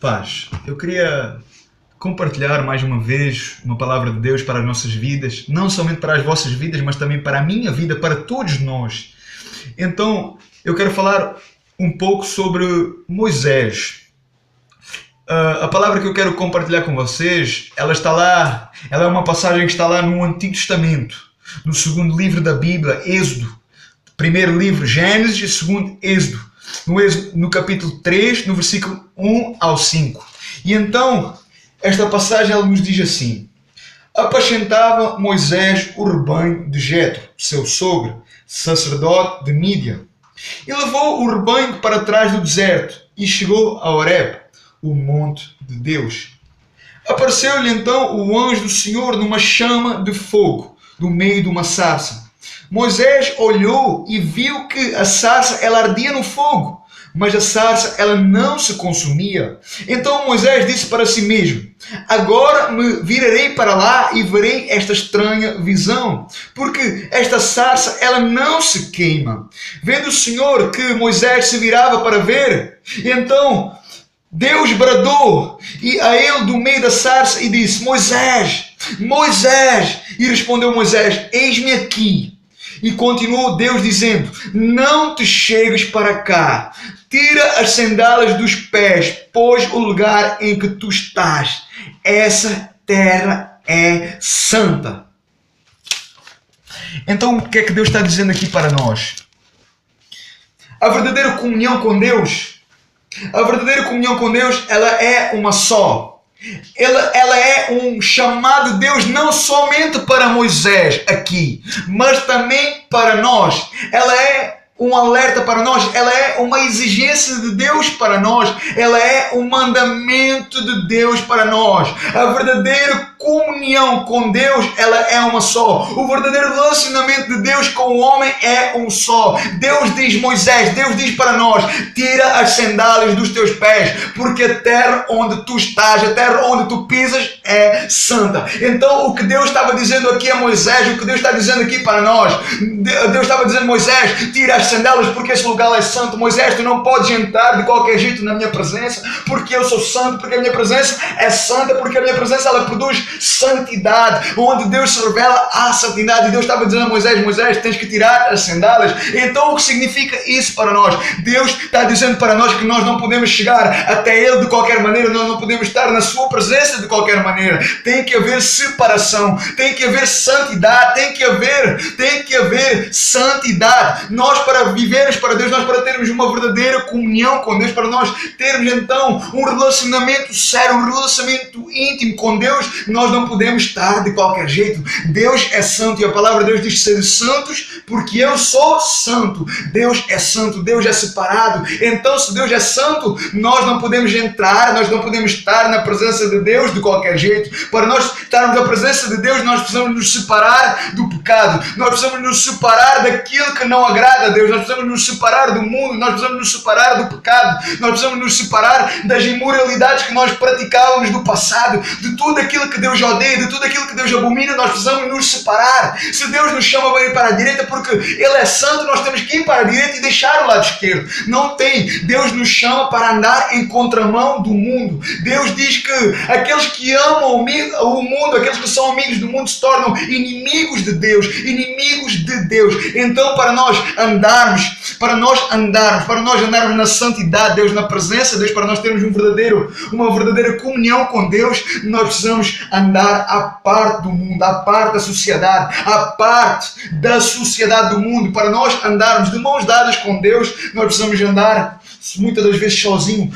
Paz, eu queria compartilhar mais uma vez uma palavra de Deus para as nossas vidas, não somente para as vossas vidas, mas também para a minha vida, para todos nós. Então, eu quero falar um pouco sobre Moisés. A palavra que eu quero compartilhar com vocês, ela está lá, ela é uma passagem que está lá no Antigo Testamento, no segundo livro da Bíblia, Êxodo. Primeiro livro, Gênesis, e segundo, Êxodo. No capítulo 3, no versículo 1 ao 5. E então, esta passagem ela nos diz assim: apacentava Moisés o rebanho de Jetro, seu sogro, sacerdote de Mídian, e levou o rebanho para trás do deserto e chegou a Horebe, o monte de Deus. Apareceu-lhe então o anjo do Senhor numa chama de fogo, do meio de uma sarça. Moisés olhou e viu que a sarça ela ardia no fogo, mas a sarça ela não se consumia. Então Moisés disse para si mesmo: agora me virarei para lá e verei esta estranha visão, porque esta sarça ela não se queima. Vendo o Senhor que Moisés se virava para ver, então Deus bradou a ele do meio da sarça e disse: Moisés, Moisés! E respondeu Moisés: eis-me aqui. E continuou Deus dizendo: não te chegues para cá, tira as sandálias dos pés, pois o lugar em que tu estás, essa terra é santa. Então o que é que Deus está dizendo aqui para nós? A verdadeira comunhão com Deus, ela é uma só. Ela é um chamado de Deus não somente para Moisés aqui, mas também para nós. Ela é um alerta para nós, ela é uma exigência de Deus para nós, ela é um mandamento de Deus para nós. A verdadeira comunhão com Deus, ela é uma só. O verdadeiro relacionamento de Deus com o homem é um só. Deus diz Moisés, Deus diz para nós: tira as sandálias dos teus pés, porque a terra onde tu estás, a terra onde tu pisas é santa. Então o que Deus estava dizendo aqui a Moisés, o que Deus está dizendo aqui para nós, Deus estava dizendo: Moisés, tira as sandálias porque esse lugar é santo. Moisés, tu não podes entrar de qualquer jeito na minha presença, porque eu sou santo, porque a minha presença é santa, porque a minha presença ela produz santidade, onde Deus se revela a santidade. E Deus estava dizendo a Moisés: Moisés, tens que tirar as sandálias. Então o que significa isso para nós? Deus está dizendo para nós que nós não podemos chegar até Ele de qualquer maneira, nós não podemos estar na sua presença de qualquer maneira. Tem que haver separação, tem que haver santidade, tem que haver santidade. Nós, para vivermos para Deus, nós para termos uma verdadeira comunhão com Deus, para nós termos então um relacionamento sério, um relacionamento íntimo com Deus, nós não podemos estar de qualquer jeito. Deus é santo e a palavra de Deus diz: sede santos porque eu sou santo. Deus é santo, Deus é separado. Então se Deus é santo, nós não podemos entrar, nós não podemos estar na presença de Deus de qualquer jeito. Para nós estarmos na presença de Deus, nós precisamos nos separar do pecado, nós precisamos nos separar daquilo que não agrada a Deus, nós precisamos nos separar do mundo, nós precisamos nos separar do pecado, nós precisamos nos separar das imoralidades que nós praticávamos do passado, de tudo aquilo que Deus odeia, de tudo aquilo que Deus abomina. Nós precisamos nos separar. Se Deus nos chama para ir para a direita porque Ele é santo, nós temos que ir para a direita e deixar o lado esquerdo. Não tem. Deus nos chama para andar em contramão do mundo. Deus diz que aqueles que amam o mundo, aqueles que são amigos do mundo, se tornam inimigos de Deus, inimigos de Deus. Então para nós andarmos na santidade de Deus, na presença de Deus, para nós termos uma verdadeira comunhão com Deus, nós precisamos andar à parte do mundo, à parte da sociedade, do mundo. Para nós andarmos de mãos dadas com Deus, nós precisamos andar muitas das vezes sozinho.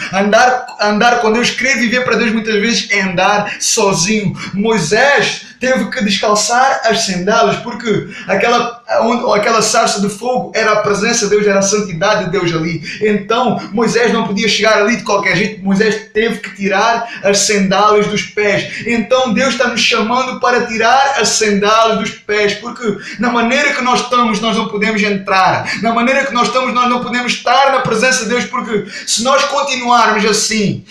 Andar com Deus, querer viver para Deus muitas vezes é andar sozinho. Moisés teve que descalçar as sandálias porque aquela sarça de fogo era a presença de Deus, era a santidade de Deus ali. Então Moisés não podia chegar ali de qualquer jeito. Moisés teve que tirar as sandálias dos pés. Então Deus está nos chamando para tirar as sandálias dos pés, porque na maneira que nós estamos, nós não podemos entrar. Na maneira que nós estamos, nós não podemos estar na presença de Deus, porque se nós continuarmos assim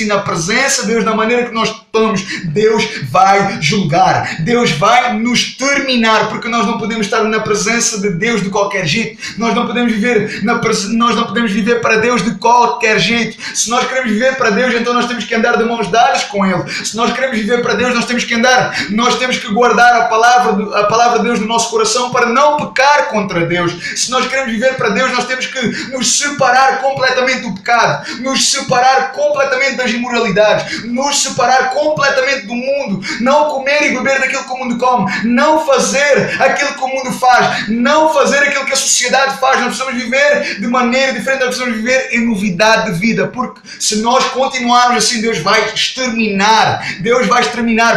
na presença de Deus, na maneira que nós estamos, Deus vai julgar, Deus vai nos terminar, porque nós não podemos estar na presença de Deus de qualquer jeito. Nós não podemos viver para Deus de qualquer jeito. Se nós queremos viver para Deus, então nós temos que andar de mãos dadas com Ele. Se nós queremos viver para Deus, nós temos que guardar a palavra de Deus no nosso coração para não pecar contra Deus. Se nós queremos viver para Deus, nós temos que nos separar completamente do pecado, nos separar completamente das imoralidades, nos separar completamente do mundo, não comer e beber daquilo que o mundo come, não fazer aquilo que o mundo faz, não fazer aquilo que a sociedade faz. Nós precisamos viver de maneira diferente, nós precisamos viver em novidade de vida, porque se nós continuarmos assim, Deus vai exterminar,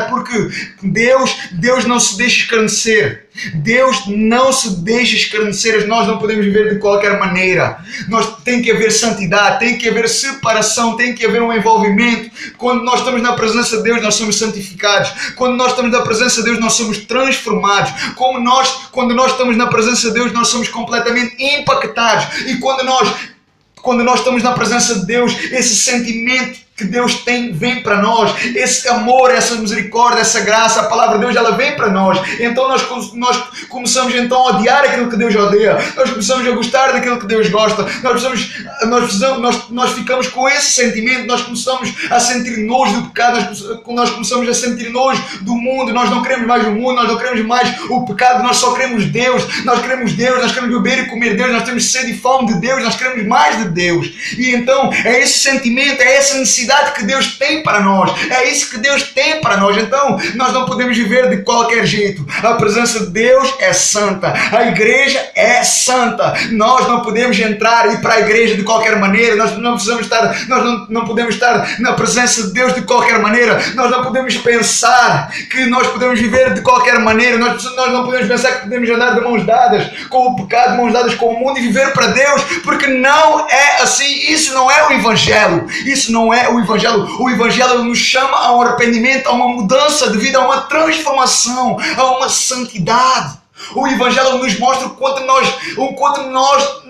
porque Deus não se deixa escarnecer. Deus não se deixa escarnecer, nós não podemos viver de qualquer maneira. Tem que haver santidade, tem que haver separação, tem que haver um envolvimento. Quando nós estamos na presença de Deus, nós somos santificados. Quando nós estamos na presença de Deus, nós somos transformados. Quando nós estamos na presença de Deus, nós somos completamente impactados. E quando nós estamos na presença de Deus, esse sentimento que Deus tem vem para nós, esse amor, essa misericórdia, essa graça, a palavra de Deus, ela vem para nós. Então nós começamos então a odiar aquilo que Deus odeia, nós começamos a gostar daquilo que Deus gosta, nós ficamos com esse sentimento, nós começamos a sentir nojo do pecado, nós começamos a sentir nojo do mundo, nós não queremos mais o mundo, nós não queremos mais o pecado, nós só queremos Deus, nós queremos beber e comer Deus, nós temos sede e fome de Deus, nós queremos mais de Deus. E então é esse sentimento, é essa necessidade que Deus tem para nós, é isso que Deus tem para nós. Então nós não podemos viver de qualquer jeito. A presença de Deus é santa, a igreja é santa, nós não podemos entrar e ir para a igreja de qualquer maneira, nós não podemos estar na presença de Deus de qualquer maneira, nós não podemos pensar que nós podemos viver de qualquer maneira, nós não podemos pensar que podemos andar de mãos dadas com o pecado, de mãos dadas com o mundo e viver para Deus, porque não é assim. Isso não é o Evangelho, isso não é o Evangelho. O Evangelho nos chama a um arrependimento, a uma mudança de vida, a uma transformação, a uma santidade. O Evangelho nos mostra o quanto nós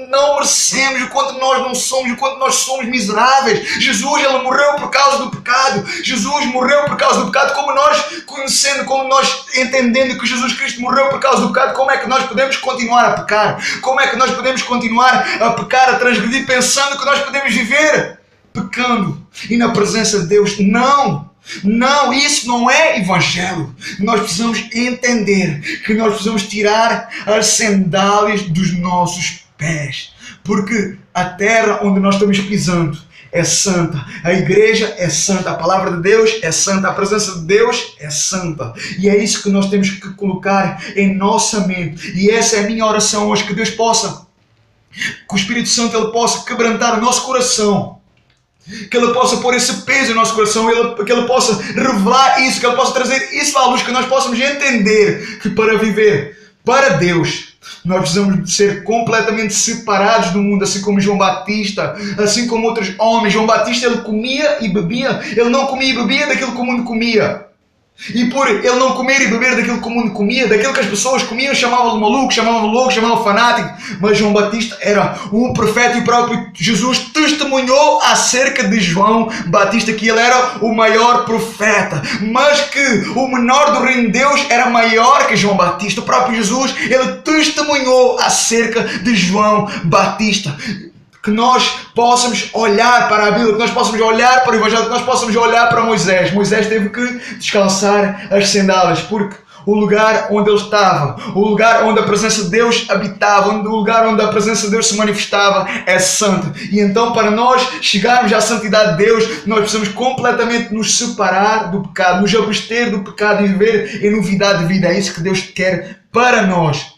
não merecemos, o quanto nós não somos, o quanto nós somos miseráveis. Jesus, Ele morreu por causa do pecado. Jesus morreu por causa do pecado. Como nós conhecendo, como nós entendendo que Jesus Cristo morreu por causa do pecado, como é que nós podemos continuar a pecar? Como é que nós podemos continuar a pecar, a transgredir, pensando que nós podemos viver pecando e na presença de Deus? Não, isso não é Evangelho. Nós precisamos entender que nós precisamos tirar as sandálias dos nossos pés, porque a terra onde nós estamos pisando é santa, a igreja é santa, a palavra de Deus é santa, a presença de Deus é santa, e é isso que nós temos que colocar em nossa mente. E essa é a minha oração hoje, que o Espírito Santo ele possa quebrantar o nosso coração, que Ele possa pôr esse peso em nosso coração, que Ele possa revelar isso, que Ele possa trazer isso à luz, que nós possamos entender que para viver para Deus, nós precisamos ser completamente separados do mundo, assim como João Batista, assim como outros homens. João Batista, ele comia e bebia, ele não comia e bebia daquilo que o mundo comia. E por ele não comer e beber daquilo que o mundo comia, daquilo que as pessoas comiam, chamavam-lo maluco, chamavam-lo louco, chamavam-lo fanático. Mas João Batista era um profeta, e o próprio Jesus testemunhou acerca de João Batista que ele era o maior profeta, mas que o menor do reino de Deus era maior que João Batista. O próprio Jesus, ele testemunhou acerca de João Batista. Que nós possamos olhar para a Bíblia, que nós possamos olhar para o Evangelho, que nós possamos olhar para Moisés. Moisés teve que descalçar as sandálias, porque o lugar onde ele estava, o lugar onde a presença de Deus habitava, o lugar onde a presença de Deus se manifestava é santo. E então, para nós chegarmos à santidade de Deus, nós precisamos completamente nos separar do pecado, nos abster do pecado e viver em novidade de vida. É isso que Deus quer para nós.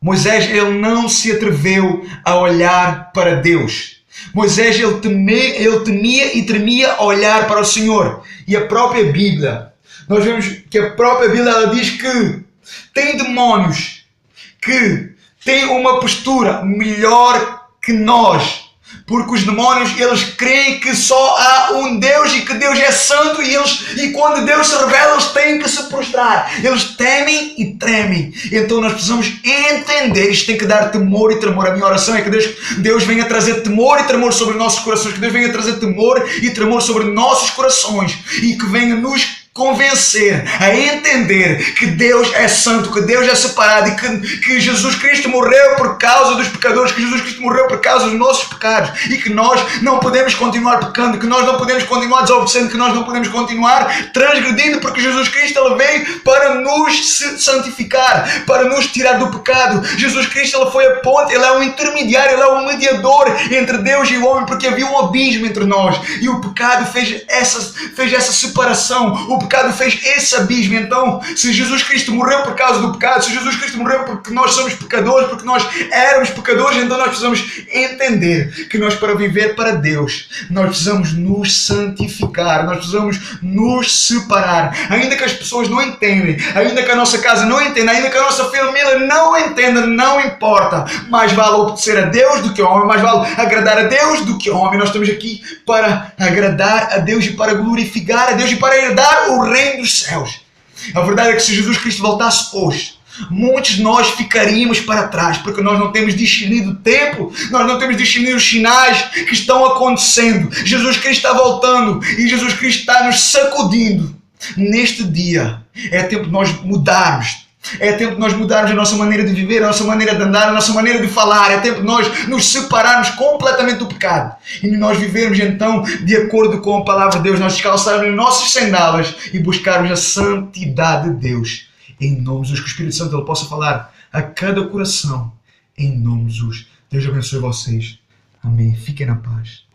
Moisés, ele não se atreveu a olhar para Deus. Moisés, ele temia e tremia a olhar para o Senhor. E a própria Bíblia, nós vemos que a própria Bíblia ela diz que tem demónios que têm uma postura melhor que nós. Porque os demónios, eles creem que só há um Deus e que Deus é santo, e quando Deus se revela, eles têm que se prostrar. Eles temem e tremem. Então nós precisamos entender, isto tem que dar temor e tremor. A minha oração é que Deus venha trazer temor e tremor sobre os nossos corações, que Deus venha trazer temor e tremor sobre nossos corações, e que venha nos convencer, a entender que Deus é santo, que Deus é separado e que Jesus Cristo morreu por causa dos pecadores, que Jesus Cristo morreu por causa dos nossos pecados e que nós não podemos continuar pecando, que nós não podemos continuar desobedecendo, que nós não podemos continuar transgredindo, porque Jesus Cristo ele veio para nos santificar, para nos tirar do pecado. Jesus Cristo ele foi a ponte, ele é um intermediário, ele é um mediador entre Deus e o homem, porque havia um abismo entre nós e o pecado fez essa separação, o pecado fez esse abismo. Então, se Jesus Cristo morreu por causa do pecado, se Jesus Cristo morreu porque nós somos pecadores, porque nós éramos pecadores, então nós precisamos entender que nós, para viver para Deus, nós precisamos nos santificar, nós precisamos nos separar. Ainda que as pessoas não entendem, ainda que a nossa casa não entenda, ainda que a nossa família não entenda, não importa. Mais vale obedecer a Deus do que ao homem, mais vale agradar a Deus do que ao homem. Nós estamos aqui para agradar a Deus e para glorificar a Deus e para herdar o reino dos céus. A verdade é que se Jesus Cristo voltasse hoje, muitos de nós ficaríamos para trás, porque nós não temos discernido o tempo, nós não temos discernido os sinais que estão acontecendo. Jesus Cristo está voltando e Jesus Cristo está nos sacudindo. Neste dia é tempo de nós mudarmos. É tempo de nós mudarmos a nossa maneira de viver, a nossa maneira de andar, a nossa maneira de falar. É tempo de nós nos separarmos completamente do pecado e nós vivermos então de acordo com a palavra de Deus, nós descalçarmos nossas sandálias e buscarmos a santidade de Deus. Em nome de Jesus, que o Espírito Santo ele possa falar a cada coração. Em nome de Jesus. Deus abençoe vocês. Amém. Fiquem na paz.